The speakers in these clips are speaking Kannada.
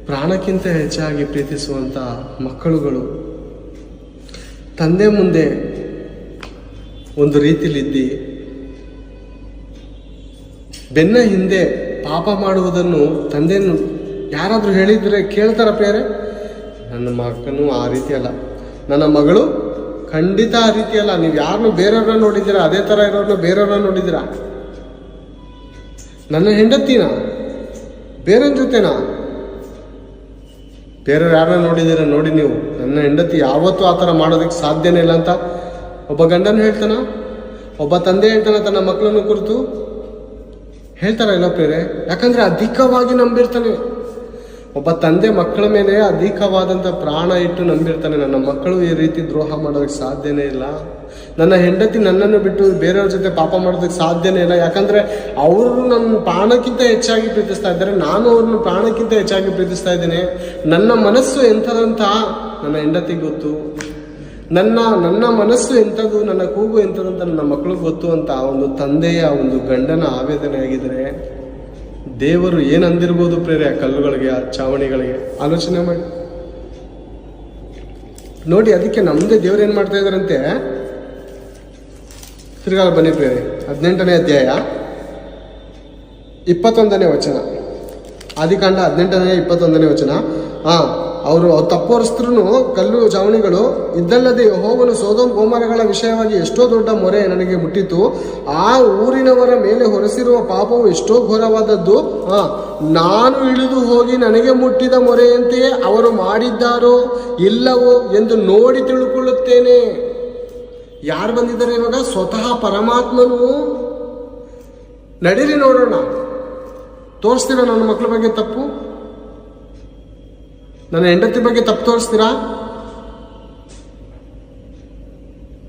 ಪ್ರಾಣಕ್ಕಿಂತ ಹೆಚ್ಚಾಗಿ ಪ್ರೀತಿಸುವಂಥ ಮಕ್ಕಳುಗಳು ತಂದೆ ಮುಂದೆ ಒಂದು ರೀತಿಲಿದ್ದು ಬೆನ್ನ ಹಿಂದೆ ಪಾಪ ಮಾಡುವುದನ್ನು ತಂದೆಯನ್ನು ಯಾರಾದರೂ ಹೇಳಿದರೆ ಕೇಳ್ತಾರ ಪ್ರಿಯರೇ? ನನ್ನ ಮಗನು ಆ ರೀತಿ ಅಲ್ಲ, ನನ್ನ ಮಗಳು ಖಂಡಿತ ಆ ರೀತಿ ಅಲ್ಲ. ನೀವು ಯಾರನ್ನು ಬೇರೆಯವ್ರನ್ನ ನೋಡಿದ್ದೀರಾ, ಅದೇ ಥರ ಇರೋರನ್ನ ಬೇರೆಯವ್ರನ್ನ ನೋಡಿದ್ದೀರಾ? ನನ್ನ ಹೆಂಡತಿನ ಬೇರೆಯವ್ರ ಜೊತೆನಾ? ಬೇರೆಯವ್ರು ಯಾರನ್ನ ನೋಡಿದ್ದೀರಾ ನೋಡಿ ನೀವು. ನನ್ನ ಹೆಂಡತಿ ಯಾವತ್ತೂ ಆ ಥರ ಮಾಡೋದಕ್ಕೆ ಸಾಧ್ಯನೇ ಇಲ್ಲ ಅಂತ ಒಬ್ಬ ಗಂಡನ ಹೇಳ್ತಾನ, ಒಬ್ಬ ತಂದೆ ಹೇಳ್ತಾನ ತನ್ನ ಮಕ್ಕಳನ್ನು ಕುರಿತು? ಹೇಳ್ತಾರ ಇಲ್ಲ ಪ್ರೇರೆ? ಯಾಕಂದ್ರೆ ಅಧಿಕವಾಗಿ ನಂಬಿರ್ತಾನೆ. ಒಬ್ಬ ತಂದೆ ಮಕ್ಕಳ ಮೇಲೆ ಅಧಿಕವಾದಂಥ ಪ್ರಾಣ ಇಟ್ಟು ನಂಬಿರ್ತಾನೆ. ನನ್ನ ಮಕ್ಕಳು ಈ ರೀತಿ ದ್ರೋಹ ಮಾಡೋದಕ್ಕೆ ಸಾಧ್ಯನೇ ಇಲ್ಲ, ನನ್ನ ಹೆಂಡತಿ ನನ್ನನ್ನು ಬಿಟ್ಟು ಬೇರೆಯವ್ರ ಜೊತೆ ಪಾಪ ಮಾಡೋದಕ್ಕೆ ಸಾಧ್ಯನೇ ಇಲ್ಲ. ಯಾಕಂದ್ರೆ ಅವರು ನನ್ನ ಪ್ರಾಣಕ್ಕಿಂತ ಹೆಚ್ಚಾಗಿ ಪ್ರೀತಿಸ್ತಾ ಇದ್ದಾರೆ, ನಾನು ಅವ್ರನ್ನ ಪ್ರಾಣಕ್ಕಿಂತ ಹೆಚ್ಚಾಗಿ ಪ್ರೀತಿಸ್ತಾ ಇದ್ದೇನೆ. ನನ್ನ ಮನಸ್ಸು ಎಂಥದಂತ ನನ್ನ ಹೆಂಡತಿಗೆ ಗೊತ್ತು, ನನ್ನ ಮನಸ್ಸು ಎಂಥದ್ದು, ನನ್ನ ಕೂಗು ಎಂಥದಂತ ನನ್ನ ಮಕ್ಕಳಿಗೆ ಗೊತ್ತು ಅಂತ ಒಂದು ತಂದೆಯ ಒಂದು ಗಂಡನ ಆವೇದನೆ ಆಗಿದ್ರೆ ದೇವರು ಏನಂದಿರ್ಬೋದು ಪ್ರೇರೆ ಆ ಕಲ್ಲುಗಳಿಗೆ, ಆ ಚಾವಣಿಗಳಿಗೆ? ಆಲೋಚನೆ ಮಾಡಿ ನೋಡಿ. ಅದಕ್ಕೆ ನಮ್ಮದೇ ದೇವ್ರು ಏನು ಮಾಡ್ತಾ ಇದ್ದಾರಂತೆ, ತಿರ್ಗಾಲ ಬನ್ನಿ ಪ್ರೇರೆ, 18ನೇ ಅಧ್ಯಾಯ 21ನೇ ವಚನ, ಆದಿಕಾಂಡ 18ನೇ 21ನೇ ವಚನ. ಅವರು ತಪ್ಪೋರಿಸಿದ್ರು ಕಲ್ಲು ಚಾವಣಿಗಳು ಇದ್ದಲ್ಲದೆ ಯೆಹೋವನು ಸೊದೋಮ್ ಗೋಮರಗಳ ವಿಷಯವಾಗಿ ಎಷ್ಟೋ ದೊಡ್ಡ ಮೊರೆ ನನಗೆ ಮುಟ್ಟಿತು. ಆ ಊರಿನವರ ಮೇಲೆ ಹೊರಸಿರುವ ಪಾಪವು ಎಷ್ಟೋ ಘೋರವಾದದ್ದು. ನಾನು ಇಳಿದು ಹೋಗಿ ನನಗೆ ಮುಟ್ಟಿದ ಮೊರೆಯಂತೆಯೇ ಅವರು ಮಾಡಿದ್ದಾರೋ ಇಲ್ಲವೋ ಎಂದು ನೋಡಿ ತಿಳ್ಕೊಳ್ಳುತ್ತೇನೆ. ಯಾರು ಬಂದಿದ್ದಾರೆ ಇವಾಗ? ಸ್ವತಃ ಪರಮಾತ್ಮನು. ನಡೀರಿ ನೋಡೋಣ, ತೋರಿಸ್ತೀರಾ ನನ್ನ ಮಕ್ಕಳ ಬಗ್ಗೆ ತಪ್ಪು? ನನ್ನ ಹೆಂಡತಿ ಬಗ್ಗೆ ತಪ್ಪು ತೋರಿಸ್ತೀರಾ?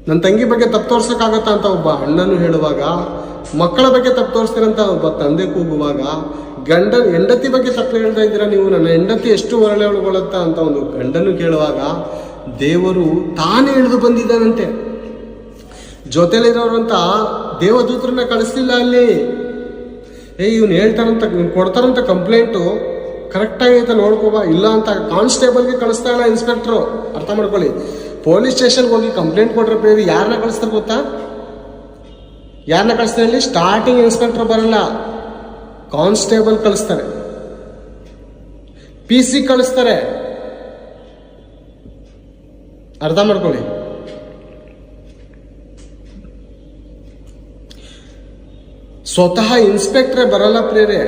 ನನ್ನ ತಂಗಿ ಬಗ್ಗೆ ತಪ್ಪು ತೋರ್ಸೋಕ್ಕಾಗತ್ತಾ ಅಂತ ಒಬ್ಬ ಅಣ್ಣನು ಹೇಳುವಾಗ, ಮಕ್ಕಳ ಬಗ್ಗೆ ತಪ್ಪು ತೋರಿಸ್ತೀರಂತ ಒಬ್ಬ ತಂದೆ ಕೂಗುವಾಗ, ಹೆಂಡತಿ ಬಗ್ಗೆ ತಪ್ಪು ಹೇಳ್ತಾ ಇದ್ದೀರಾ ನೀವು, ನನ್ನ ಹೆಂಡತಿ ಎಷ್ಟು ಒರಳೆ ಒಳಗೊಳ್ಳುತ್ತಾ ಅಂತ ಒಂದು ಗಂಡನು ಕೇಳುವಾಗ ದೇವರು ತಾನೇ ಇಳಿದು ಬಂದಿದ್ದಾನಂತೆ. ಜೊತೆಲಿರೋರಂತ ದೇವದೂತರನ್ನ ಕಳಿಸ್ಲಿಲ್ಲ ಅಲ್ಲಿ. ಇವನು ಹೇಳ್ತಾರಂತ, ಕೊಡ್ತಾರಂತ ಕಂಪ್ಲೇಂಟು ಕರೆಕ್ಟಾಗಿ ಐತೆ ನೋಡ್ಕೋಬಾ, ಇಲ್ಲ ಅಂತ ಕಾನ್ಸ್ಟೇಬಲ್ಗೆ ಕಳಿಸ್ತಾ ಇಲ್ಲ ಇನ್ಸ್ಪೆಕ್ಟ್ರು. ಅರ್ಥ ಮಾಡ್ಕೊಳ್ಳಿ, ಪೊಲೀಸ್ ಸ್ಟೇಷನ್ಗೆ ಹೋಗಿ ಕಂಪ್ಲೇಂಟ್ ಕೊಟ್ರೆ ಬೇರೆ ಯಾರನ್ನ ಕಳಿಸ್ತಾರೆ ಗೊತ್ತಾ? ಯಾರನ್ನ ಕಳಿಸ್ತಾರೆ ಹೇಳಿ? ಸ್ಟಾರ್ಟಿಂಗ್ ಇನ್ಸ್ಪೆಕ್ಟರ್ ಬರಲ್ಲ, ಕಾನ್ಸ್ಟೇಬಲ್ ಕಳಿಸ್ತಾರೆ, PC ಕಳಿಸ್ತಾರೆ. ಅರ್ಥ ಮಾಡ್ಕೊಳ್ಳಿ. ಸ್ವತಃ ಇನ್ಸ್ಪೆಕ್ಟ್ರೇ ಬರಲ್ಲ ಪ್ರೇರೆ.